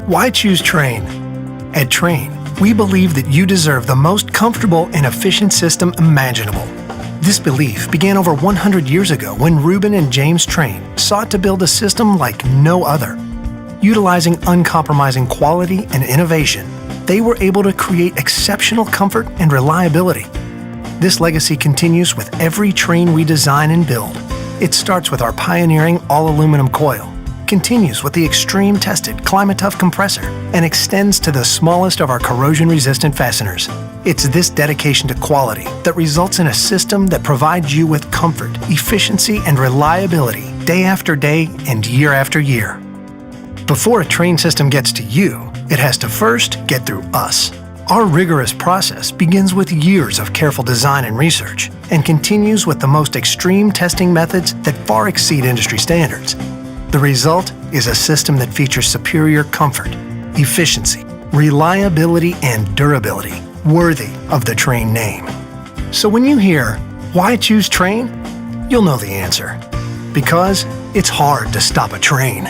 Why choose Trane? At Trane, we believe that you deserve the most comfortable and efficient system imaginable. This belief began over 100 years ago when Reuben and James Trane sought to build a system like no other. Utilizing uncompromising quality and innovation, they were able to create exceptional comfort and reliability. This legacy continues with every Trane we design and build. It starts with our pioneering all-aluminum coil, continues with the extreme-tested climate-tough compressor, and extends to the smallest of our corrosion-resistant fasteners. It's this dedication to quality that results in a system that provides you with comfort, efficiency, and reliability day after day and year after year. Before a Trane system gets to you, it has to first get through us. Our rigorous process begins with years of careful design and research and continues with the most extreme testing methods that far exceed industry standards. The result is a system that features superior comfort, efficiency, reliability, and durability, worthy of the Trane name. So when you hear, "Why choose Trane?" you'll know the answer. Because it's hard to stop a train.